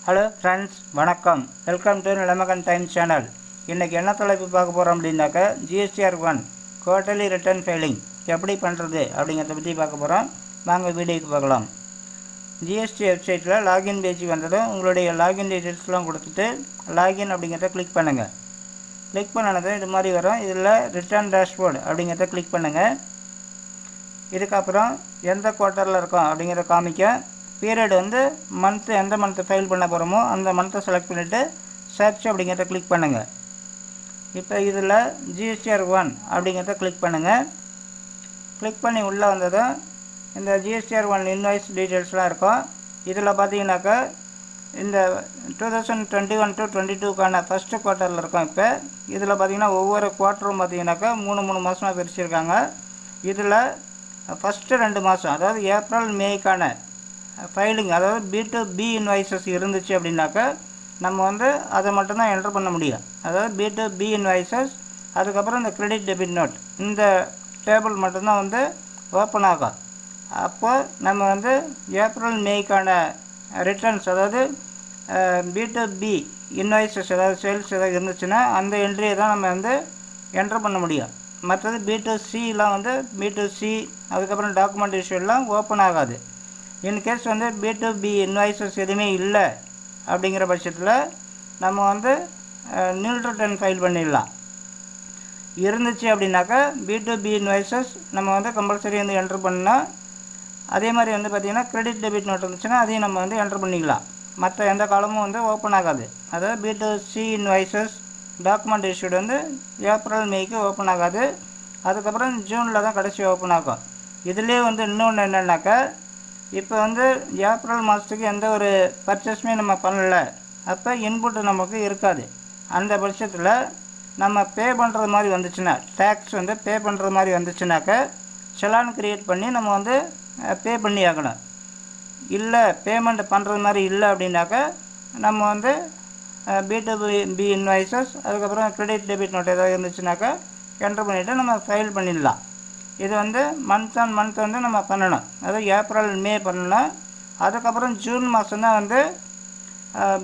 Hello friends, வணக்கம். Welcome to Nilamagan time channel. இன்றைக்கி என்ன தலைப்பு பார்க்க போகிறோம் அப்படின்னாக்கா, GSTR1 Quarterly Retun ஃபைலிங் எப்படி பண்ணுறது அப்படிங்கிறத பற்றி பார்க்க போகிறோம். வாங்க வீடியோக்கு பார்க்கலாம். ஜிஎஸ்டி வெப்சைட்டில் லாகின் பேஜ் வந்ததும் உங்களுடைய லாகின் டீட்டெயில்ஸ்லாம் கொடுத்துட்டு லாகின் அப்படிங்கிறத கிளிக் பண்ணுங்கள். கிளிக் பண்ணனதும் இது மாதிரி வரும். இதில் ரிட்டர்ன் டேஷ்போர்டு அப்படிங்கிறத கிளிக் பண்ணுங்கள். இதுக்கப்புறம் எந்த குவார்ட்டரில் இருக்கோம் அப்படிங்கிறத காமிக்க, பீரியட் வந்து மந்த்து, எந்த மந்த்து ஃபைல் பண்ண போகிறோமோ அந்த மந்த்தை செலக்ட் பண்ணிவிட்டு சர்ச் அப்படிங்கிறத கிளிக் பண்ணுங்கள். இப்போ இதில் GSTR1 அப்படிங்கிறத கிளிக் பண்ணுங்கள். கிளிக் பண்ணி உள்ளே வந்ததும் இந்த GSTR1 இன்வாய்ஸ் டீட்டெயில்ஸ்லாம் இருக்கும். இதில் பார்த்தீங்கன்னாக்கா இந்த 2021 to 22க்கான ஃபஸ்ட்டு குவார்ட்டரில் இருக்கும். இப்போ இதில் பார்த்தீங்கன்னா ஒவ்வொரு குவார்ட்டரும் பார்த்தீங்கன்னாக்கா மூணு மாதமாக பிரிச்சுருக்காங்க. இதில் ஃபஸ்ட்டு 2 மாதம், அதாவது ஏப்ரல் மேக்கான ஃபைலிங், அதாவது B2B இன்வாய்ஸஸ் இருந்துச்சு அப்படின்னாக்கா நம்ம வந்து அதை மட்டும்தான் என்ட்ரு பண்ண முடியும். அதாவது B2B இன்வாய்ஸஸ், அதுக்கப்புறம் இந்த கிரெடிட் டெபிட் நோட், இந்த டேபிள் மட்டும்தான் வந்து ஓப்பன் ஆகும். அப்போ நம்ம வந்து ஏப்ரல் மேக்கான ரிட்டர்ன்ஸ், அதாவது B2B இன்வாய்ஸஸ், அதாவது சேல்ஸ் ஏதாவது இருந்துச்சுன்னா அந்த என்ட்ரியை தான் நம்ம வந்து என்ட்ரு பண்ண முடியும். மற்றது B2Cலாம் வந்து B2C, அதுக்கப்புறம் டாக்குமெண்ட் இஷ்யூலாம் ஓப்பன் ஆகாது. இன்கேஸ் வந்து B2B இன்வாய்ஸஸ் எதுவுமே இல்லை அப்படிங்கிற பட்சத்தில் நம்ம வந்து நில் ரிட்டர்ன் ஃபைல் பண்ணிடலாம். இருந்துச்சு அப்படின்னாக்கா B2B இன்வாய்ஸஸ் நம்ம வந்து கம்பல்சரி வந்து என்ட்ரு பண்ணால், அதே மாதிரி வந்து பார்த்திங்கன்னா கிரெடிட் டெபிட் நோட் இருந்துச்சுன்னா அதையும் நம்ம வந்து என்ட்ரு பண்ணிக்கலாம். மற்ற எந்த காலமும் வந்து ஓப்பன் ஆகாது. அதாவது B2C இன்வாய்ஸஸ், டாக்குமெண்ட் இஷ்யூடு வந்து ஏப்ரல் மேக்கு ஓப்பன் ஆகாது. அதுக்கப்புறம் ஜூனில் தான் கடைசி ஓப்பன் ஆகும். இதுலேயே வந்து இன்னொன்று என்னென்னாக்கா, இப்போ வந்து ஏப்ரல் மாதத்துக்கு எந்த ஒரு பர்ச்சேஸுமே நம்ம பண்ணலை, அப்போ இன்புட்டு நமக்கு இருக்காது. அந்த பட்சத்தில் நம்ம பே பண்ணுறது மாதிரி வந்துச்சுன்னா, டேக்ஸ் வந்து பே பண்ணுறது மாதிரி வந்துச்சுனாக்கா செலான் க்ரியேட் பண்ணி நம்ம வந்து பே பண்ணி ஆகணும். இல்லை பேமெண்ட் பண்ணுறது மாதிரி இல்லை அப்படின்னாக்கா நம்ம வந்து B2B இன்வாய்ஸஸ், அதுக்கப்புறம் கிரெடிட் டெபிட் நோட் ஏதாவது இருந்துச்சுனாக்கா என்ட்ரு பண்ணிவிட்டு நம்ம ஃபைல் பண்ணிடலாம். இது வந்து மந்த் ஆன் மந்த் வந்து நம்ம பண்ணணும். அதாவது ஏப்ரல் மே பண்ணணும். அதுக்கப்புறம் ஜூன் மாதம்தான் வந்து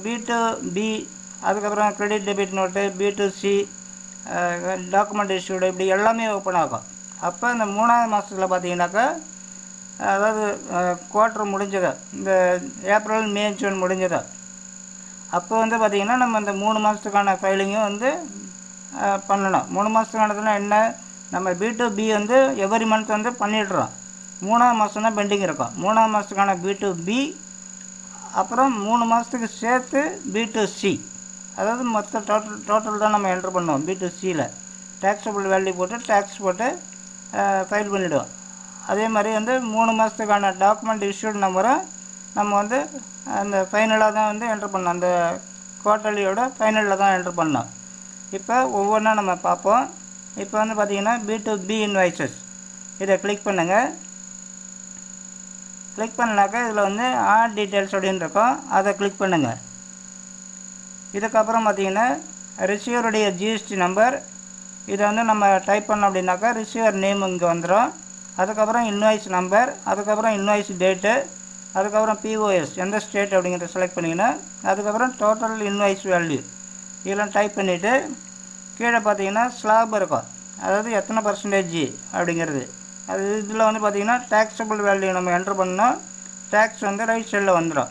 B2B, அதுக்கப்புறம் credit debit note, B2C, document issued, இப்படி எல்லாமே ஓப்பன் ஆகும். அப்போ இந்த 3ஆவது மாதத்தில் பார்த்தீங்கன்னாக்கா, அதாவது குவார்ட்டர் முடிஞ்சது, இந்த ஏப்ரல் மே ஜூன் முடிஞ்சது, அப்போ வந்து பார்த்திங்கன்னா நம்ம இந்த 3 மாதத்துக்கான ஃபைலிங்கும் வந்து பண்ணணும். 3 மாதத்துக்கானதுன்னா என்ன, நம்ம B2B வந்து எவ்ரி மந்த் வந்து பண்ணிடுறோம். 3ஆவது மாதம் தான் பெண்டிங் இருக்கும். 3ஆவது மாதத்துக்கான B2B, அப்புறம் 3 மாதத்துக்கு சேர்த்து B2C, அதாவது மொத்த டோட்டல் தான் நம்ம என்ட்ரு பண்ணுவோம். B2Cயில் டேக்ஸபிள் வேல்யூ போட்டு டேக்ஸ் போட்டு ஃபைல் பண்ணிவிடுவோம். அதே மாதிரி வந்து 3 மாதத்துக்கான டாக்குமெண்ட் இஷ்யூட் நம்பரை நம்ம வந்து அந்த ஃபைனலாக தான் வந்து என்ட்ரு பண்ணோம். அந்த குவார்ட்டர்லியோட ஃபைனலில் தான் என்ட்ரு பண்ணோம். இப்போ ஒவ்வொன்றா நம்ம பார்ப்போம். இப்போ வந்து பார்த்திங்கன்னா B2B இன்வாய்ஸஸ், இதை கிளிக் பண்ணுங்கள். கிளிக் பண்ணாக்கா இதில் வந்து ஆட் டீட்டெயில்ஸ் அப்படின்னு இருக்கும், அதை கிளிக் பண்ணுங்கள். இதுக்கப்புறம் பார்த்திங்கன்னா ரிசீவருடைய GST நம்பர், இதை வந்து நம்ம டைப் பண்ணோம் அப்படின்னாக்கா ரிசீவர் நேம் இங்கே வந்துடும். அதுக்கப்புறம் இன்வாய்ஸ் நம்பர், அதுக்கப்புறம் இன்வாய்ஸ் டேட்டு, அதுக்கப்புறம் POS எந்த ஸ்டேட் அப்படிங்கிறத செலக்ட் பண்ணிங்கன்னா, அதுக்கப்புறம் டோட்டல் இன்வாய்ஸ் வேல்யூ இதெல்லாம் டைப் பண்ணிவிட்டு கீழே பார்த்தீங்கன்னா ஸ்லாப் இருக்கும், அதாவது எத்தனை பர்சன்டேஜ் அப்படிங்கிறது. அது இதில் வந்து பார்த்திங்கன்னா டேக்ஸபிள் வேல்யூ நம்ம என்ட்ரு பண்ணால் டேக்ஸ் வந்து ரைட் சைடில் வந்துடும்.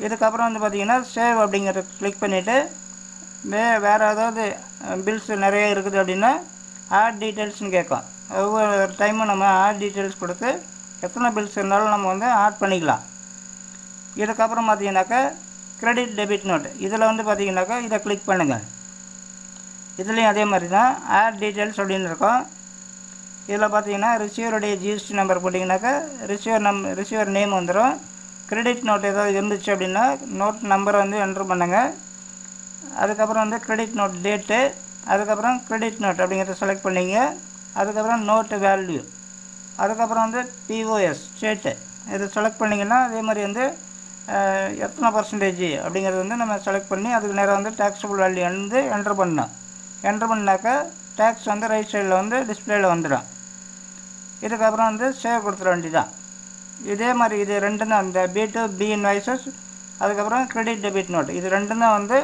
இதுக்கப்புறம் வந்து பார்த்திங்கன்னா சேவ் அப்படிங்கிறத கிளிக் பண்ணிவிட்டு வேறு ஏதாவது பில்ஸ் நிறைய இருக்குது அப்படின்னா ஆட் டீட்டெயில்ஸ்னு கேட்கும். ஒவ்வொரு டைமும் நம்ம ஆட் டீட்டெயில்ஸ் கொடுத்து எத்தனை பில்ஸ் இருந்தாலும் நம்ம வந்து ஆட் பண்ணிக்கலாம். இதுக்கப்புறம் பார்த்தீங்கன்னாக்கா கிரெடிட் டெபிட் நோட், இதில் வந்து பார்த்தீங்கன்னாக்கா இதை கிளிக் பண்ணுங்கள். இதுலேயும் அதே மாதிரி தான் ஆட் டீட்டெயில்ஸ் அப்படின்னு இருக்கும். இதில் பார்த்தீங்கன்னா ரிசீவருடைய GST நம்பர் போட்டிங்கனாக்கா ரிசீவர் நேம் வந்துடும். கிரெடிட் நோட் ஏதாவது இருந்துச்சு அப்படின்னா நோட் நம்பரை வந்து என்ட்ரு பண்ணுங்கள். அதுக்கப்புறம் வந்து கிரெடிட் நோட் டேட்டு, அதுக்கப்புறம் கிரெடிட் நோட் அப்படிங்கிறத செலக்ட் பண்ணிங்க. அதுக்கப்புறம் நோட்டு வேல்யூ, அதுக்கப்புறம் வந்து POS ஸ்டேட்டு, இதை செலக்ட் பண்ணிங்கன்னா அதே மாதிரி வந்து எத்தனை பர்சன்டேஜ் அப்படிங்கிறது வந்து நம்ம செலக்ட் பண்ணி அதுக்கு நேரம் வந்து டேக்ஸபிள் வேல்யூ வந்து என்ட்ரு பண்ணோம். என்ட்ரு பண்ணாக்கா டேக்ஸ் வந்து ரைட் சைடில் வந்து டிஸ்பிளேயில் வந்துடும். இதுக்கப்புறம் வந்து சேவ் கொடுத்துட வேண்டியதான். இதே மாதிரி இது ரெண்டும் தான், இந்த B2B இன்வாய்ஸஸ், அதுக்கப்புறம் கிரெடிட் டெபிட் நோட். இது ரெண்டும் தான் வந்து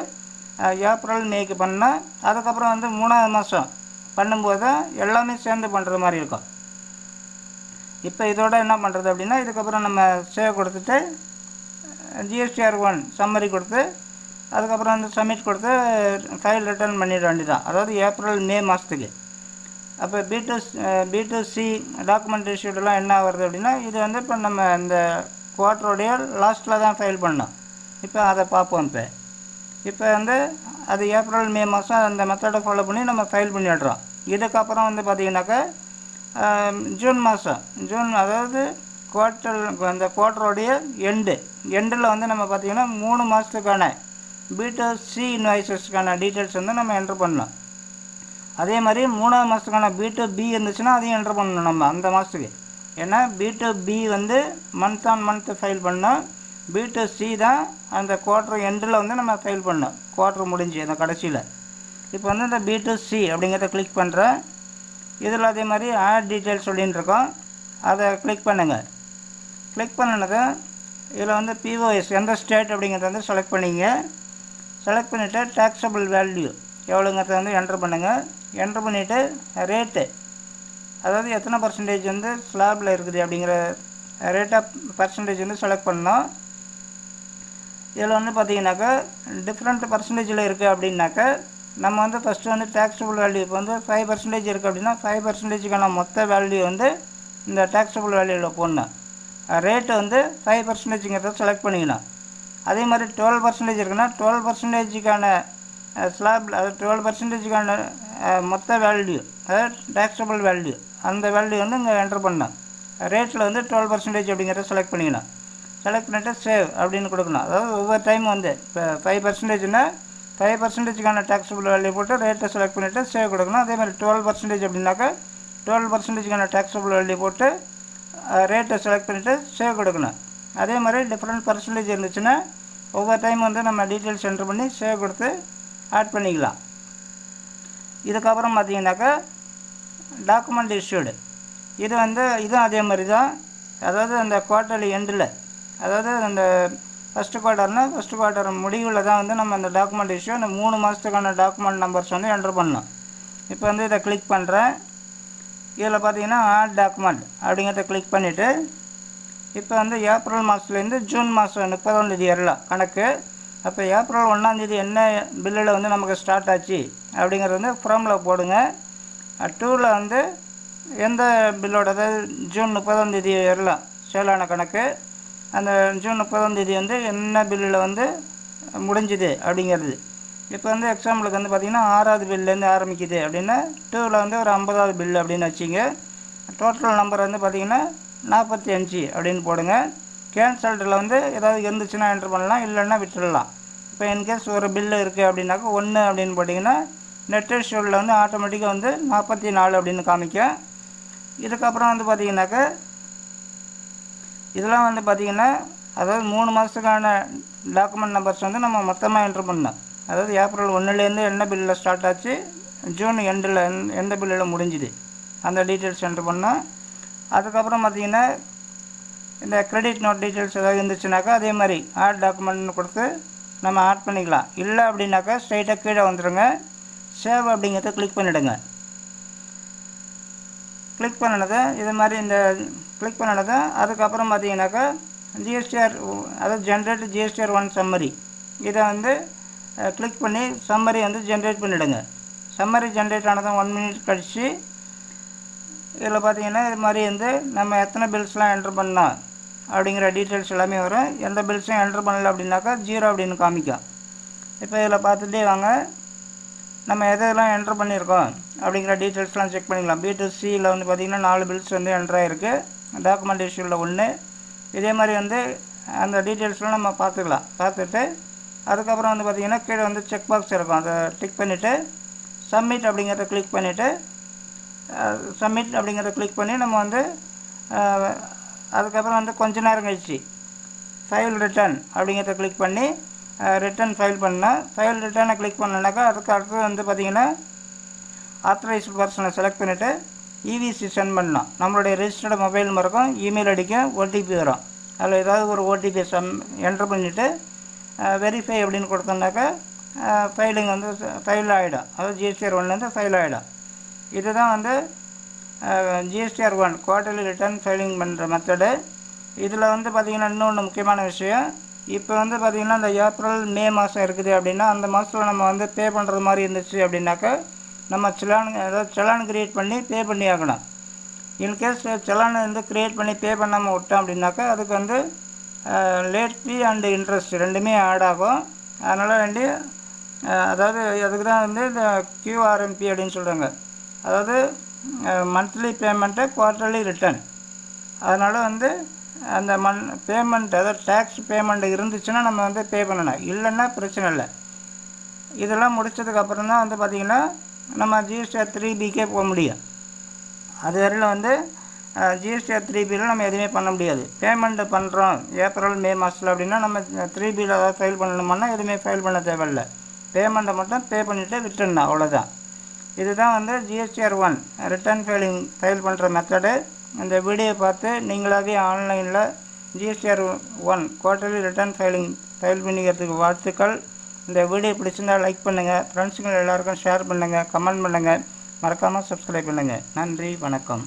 ஏப்ரல் மேக்கு பண்ணால், அதுக்கப்புறம் வந்து 3ஆவது மாதம் பண்ணும்போது தான் எல்லாமே சேர்ந்து பண்ணுற மாதிரி இருக்கும். இப்போ இதோட என்ன பண்ணுறது அப்படின்னா, இதுக்கப்புறம் நம்ம சேவ் கொடுத்துட்டு GSTR1 சம்மரி கொடுத்து அதுக்கப்புறம் வந்து சப்மிட் கொடுத்து ஃபைல் ரிட்டர்ன் பண்ணிட வேண்டியதான். அதாவது ஏப்ரல் மே மாதத்துக்கு. அப்போ B2C டாக்குமெண்ட் இஷ்யூடெல்லாம் என்ன வருது அப்படின்னா, இது வந்து இப்போ நம்ம இந்த குவார்ட்டருடைய லாஸ்ட்டில் தான் ஃபைல் பண்ணோம். இப்போ அதை பார்ப்போம். இப்போ வந்து அது ஏப்ரல் மே மாதம் அந்த மெத்தடை ஃபாலோ பண்ணி நம்ம ஃபைல் பண்ணிடுறோம். இதுக்கப்புறம் வந்து பார்த்திங்கனாக்கா ஜூன் அதாவது அந்த குவார்ட்டருடைய எண்டில் வந்து நம்ம பார்த்திங்கன்னா 3 மாதத்துக்கான B2C இன்வாய்ஸஸ்க்கான டீட்டெயில்ஸ் வந்து நம்ம என்ட்ரு பண்ணலாம். அதே மாதிரி 3ஆவது மாதத்துக்கான B2B இருந்துச்சுன்னா அதையும் என்ட்ரு பண்ணணும் நம்ம அந்த மாதத்துக்கு. ஏன்னா B2B வந்து மந்த் ஆன் மந்த் ஃபைல் பண்ணோம். B2C தான் அந்த குவார்ட்டர் எண்டில் வந்து நம்ம ஃபைல் பண்ணோம். குவார்ட்டர் முடிஞ்சு அந்த கடைசியில். இப்போ வந்து இந்த B2C அப்படிங்கிறத கிளிக் பண்ணுறேன். இதில் அதே மாதிரி ஆட் டீட்டெயில்ஸ் சொல்லின்னு இருக்கோம். அதை கிளிக் பண்ணுங்கள். கிளிக் பண்ணினது இதில் வந்து POS எந்த ஸ்டேட் அப்படிங்கிறத வந்து செலக்ட் பண்ணிங்க. செலக்ட் பண்ணிவிட்டு டேக்ஸபிள் வேல்யூ எவ்வளோங்கிறத வந்து என்ட்ரு பண்ணுங்கள். என்ட்ரு பண்ணிவிட்டு ரேட்டு, அதாவது எத்தனை பர்சன்டேஜ் வந்து ஸ்லாபில் இருக்குது அப்படிங்கிற ரேட் ஆஃப் பர்சன்டேஜ் வந்து செலக்ட் பண்ணோம். இதில் வந்து பார்த்திங்கனாக்கா டிஃப்ரெண்ட் பர்சன்டேஜில் இருக்குது அப்படின்னாக்கா நம்ம வந்து ஃபஸ்ட்டு வந்து டேக்ஸபிள் வேல்யூ இப்போ வந்து 5% இருக்குது அப்படின்னா 5%க்கான மொத்த வேல்யூ வந்து இந்த டேக்ஸபிள் வேல்யூவில் போடணும். ரேட்டு வந்து 5%ங்கிறத செலக்ட் பண்ணிக்கணும். அதே மாதிரி 12% இருக்குன்னா 12%க்கான ஸ்லாபில், அதாவது 12%க்கான மொத்த வேல்யூ, அதாவது டேக்ஸபிள் வேல்யூ, அந்த வேல்யூ வந்து இங்கே என்ட்ரு பண்ணணும். ரேட்டில் வந்து 12% அப்படிங்கிறத செலக்ட் பண்ணிக்கணும். செலக்ட் பண்ணிவிட்டு சேவ் அப்படின்னு கொடுக்கணும். அதாவது ஒவ்வொரு டைம் வந்து இப்போ 5%னா 5%க்கான டேக்ஸபிள் வேல்யூ போட்டு ரேட்டை செலக்ட் பண்ணிவிட்டு சேவ் கொடுக்கணும். அதே மாதிரி 12% அப்படின்னாக்கா 12%க்கான டேக்ஸபிள் வேல்யூ போட்டு ரேட்டை செலக்ட் பண்ணிவிட்டு சேவ் கொடுக்கணும். அதே மாதிரி டிஃப்ரெண்ட் பர்சன்டேஜ் இருந்துச்சுன்னா ஒவ்வொரு டைம் வந்து நம்ம டீட்டெயில்ஸ் என்ட்ரு பண்ணி சேவ் கொடுத்து ஆட் பண்ணிக்கலாம். இதுக்கப்புறம் பார்த்திங்கனாக்கா டாக்குமெண்ட் இஷ்யூடு, இதுவும் அதே மாதிரி தான். அதாவது அந்த குவார்ட்டர்லி எண்டில், அதாவது அந்த ஃபஸ்ட்டு குவார்ட்டர் முடிவில் தான் வந்து நம்ம அந்த டாக்குமெண்ட் இஷ்யூ அந்த 3 மாதத்துக்கான டாக்குமெண்ட் நம்பர்ஸ் வந்து என்ட்ரு பண்ணோம். இப்போ வந்து இதை கிளிக் பண்ணுறேன். இதில் பார்த்தீங்கன்னா ஆட் டாக்குமெண்ட் அப்படிங்கிறத கிளிக் பண்ணிவிட்டு இப்போ வந்து ஏப்ரல் மாதத்துலேருந்து ஜூன் மாதம் 30ஆம் தேதி வரலாம் கணக்கு. அப்போ ஏப்ரல் 1ஆம் தேதி என்ன பில்லில் வந்து நமக்கு ஸ்டார்ட் ஆச்சு அப்படிங்கிறது வந்து ஃப்ரமில் போடுங்க. 2ல் வந்து எந்த பில்லோட, அதாவது ஜூன் 30ஆம் தேதி வரலாம் சேலான கணக்கு, அந்த ஜூன் 30ஆம் தேதி வந்து என்ன பில்லில் வந்து முடிஞ்சுது அப்படிங்கிறது. இப்போ வந்து எக்ஸாம்பிளுக்கு வந்து பார்த்திங்கன்னா 6வது பில்லேருந்து ஆரம்பிக்குது அப்படின்னா 2ல் வந்து ஒரு 50வது பில் அப்படின்னு வச்சிங்க. டோட்டல் நம்பர் வந்து பார்த்திங்கன்னா 45 அப்படின்னு போடுங்க. கேன்சல்டில் வந்து ஏதாவது இருந்துச்சுன்னா என்ட்ரு பண்ணலாம், இல்லைன்னா விட்டுடலாம். இப்போ இன்கேஸ் ஒரு பில்லு இருக்குது அப்படின்னாக்கா 1 அப்படின்னு போட்டிங்கன்னா நெட் ஷோலில் வந்து ஆட்டோமேட்டிக்காக வந்து 44 அப்படின்னு காமிக்கும். இதுக்கப்புறம் வந்து பார்த்திங்கனாக்கா இதெல்லாம் வந்து பார்த்திங்கன்னா அதாவது 3 மாதத்துக்கான டாக்குமெண்ட் நம்பர்ஸ் வந்து நம்ம மொத்தமாக என்ட்ரு பண்ணோம். அதாவது ஏப்ரல் 1லேருந்து என்ன பில்லில் ஸ்டார்ட் ஆச்சு, ஜூன் எண்டில் எந்த பில்லில் முடிஞ்சுது, அந்த டீட்டெயில்ஸ் என்ட்ரு பண்ணோம். அதுக்கப்புறம் பார்த்திங்கன்னா இந்த கிரெடிட் நோட் டீட்டெயில்ஸ் ஏதாவது இருந்துச்சுனாக்கா அதே மாதிரி ஆட் டாக்குமெண்ட்னு கொடுத்து நம்ம ஆட் பண்ணிக்கலாம். இல்லை அப்படின்னாக்கா ஸ்ட்ரைட்டாக கீழே வந்துடுங்க. சேவ் அப்படிங்கிறத கிளிக் பண்ணிவிடுங்க. கிளிக் பண்ணினதை இது மாதிரி இந்த கிளிக் பண்ணினதை அதுக்கப்புறம் பார்த்தீங்கன்னாக்கா ஜிஎஸ்டிஆர், அதாவது ஜென்ரேட் GSTR1 சம்மரி, இதை வந்து கிளிக் பண்ணி சம்மரி வந்து ஜென்ரேட் பண்ணிவிடுங்க. சம்மரி ஜென்ரேட் ஆனதும் 1 மினிட் கழித்து இதில் பார்த்தீங்கன்னா இது மாதிரி வந்து நம்ம எத்தனை பில்ஸ்லாம் என்ட்ரு பண்ணோம் அப்படிங்கிற டீட்டெயில்ஸ் எல்லாமே வரும். எந்த பில்ஸும் என்ட்ரு பண்ணல அப்படின்னாக்கா 0 அப்படின்னு காமிக்கும். இப்போ இதில் பார்த்துட்டே வாங்க, நம்ம எதெல்லாம் என்ட்ரு பண்ணியிருக்கோம் அப்படிங்கிற டீட்டெயில்ஸ்லாம் செக் பண்ணிக்கலாம். B2Cயில் வந்து பார்த்திங்கன்னா 4 பில்ஸ் வந்து என்ட்ரு ஆகிருக்கு. டாக்குமெண்ட் இஷ்யூவில் 1. இதே மாதிரி வந்து அந்த டீட்டெயில்ஸ்லாம் நம்ம பார்த்துக்கலாம். பார்த்துட்டு அதுக்கப்புறம் வந்து பார்த்திங்கன்னா கீழே வந்து செக் பாக்ஸ் இருக்கும், அதை டிக் பண்ணிவிட்டு சப்மிட் அப்படிங்கிறத கிளிக் பண்ணி நம்ம வந்து அதுக்கப்புறம் வந்து கொஞ்ச நேரம் கழிச்சு ஃபைல் ரிட்டர்ன் அப்படிங்கிறத கிளிக் பண்ணி ரிட்டர்ன் ஃபைல் பண்ணால் ஃபைல் ரிட்டர்னை கிளிக் பண்ணனாக்கா அதுக்கு அடுத்து வந்து பார்த்திங்கன்னா ஆத்தரைஸ்டு பர்சனை செலக்ட் பண்ணிவிட்டு EVC சென்ட் பண்ணலாம். நம்மளுடைய ரெஜிஸ்டர்டு மொபைல் நம்பருக்கும் இமெயில் ஐடிக்கும் OTP வரும். அதில் ஏதாவது ஒரு OTP என்ட்ரு பண்ணிவிட்டு வெரிஃபை அப்படின்னு கொடுத்தோம்னாக்கா ஃபைலிங் வந்து ஃபைல் ஆகிடும். அதாவது GSTR1 ஃபைல் ஆகிடும். இதுதான் வந்து GSTR1 குவார்ட்டர்லி ரிட்டர்ன் ஃபைலிங் பண்ணுற மெத்தடு. இதில் வந்து பார்த்திங்கன்னா இன்னொன்று முக்கியமான விஷயம், இப்போ வந்து பார்த்திங்கன்னா இந்த ஏப்ரல் மே மாதம் இருக்குது அப்படின்னா அந்த மாதத்தில் நம்ம வந்து பே பண்ணுறது மாதிரி இருந்துச்சு அப்படின்னாக்கா நம்ம செலான் க்ரியேட் பண்ணி பே பண்ணி ஆகணும். இன்கேஸ் செலான் வந்து க்ரியேட் பண்ணி பே பண்ணாமல் விட்டோம் அப்படின்னாக்கா அதுக்கு வந்து லேட் ஃபீ அண்டு இன்ட்ரெஸ்ட் ரெண்டுமே ஆட் ஆகும். அதனால் அதாவது அதுக்கு தான் வந்து இந்த QRMP அப்படின்னு சொல்கிறாங்க. அதாவது மந்த்லி பேமெண்ட்டை குவார்ட்டர்லி ரிட்டர்ன். அதனால் வந்து அந்த பேமெண்ட் அதாவது டேக்ஸ் பேமெண்ட் இருந்துச்சுன்னா நம்ம வந்து பே பண்ணணும், இல்லைன்னா பிரச்சனை இல்லை. இதெல்லாம் முடித்ததுக்கப்புறம் தான் வந்து பார்த்திங்கன்னா நம்ம GSTR3Bக்கே போக முடியும். அது வரையில் வந்து GSTR3Bயில் நம்ம எதுவுமே பண்ண முடியாது. பேமெண்ட்டு பண்ணுறோம் ஏப்ரல் மே மாதத்தில் அப்படின்னா நம்ம 3Bயில் ஏதாவது ஃபைல் பண்ணணுமான்னா எதுவுமே ஃபைல் பண்ண தேவையில்லை. பேமெண்ட்டை மட்டும் பே பண்ணிவிட்டு விட்டுருந்தா அவ்வளோதான். இதுதான் வந்து GSTR1 ரிட்டர்ன் ஃபைல் பண்ணுற மெத்தடு. இந்த வீடியோ பார்த்து நீங்களாகவே ஆன்லைனில் GSTR1 குவார்ட்டர்லி ரிட்டர்ன் ஃபைல் பண்ணிக்கிறதுக்கு வாழ்த்துக்கள். இந்த வீடியோ பிடிச்சிருந்தால் லைக் பண்ணுங்கள், ஃப்ரெண்ட்ஸுங்க எல்லாருக்கும் ஷேர் பண்ணுங்கள், கமெண்ட் பண்ணுங்கள், மறக்காமல் சப்ஸ்கிரைப் பண்ணுங்கள். நன்றி, வணக்கம்.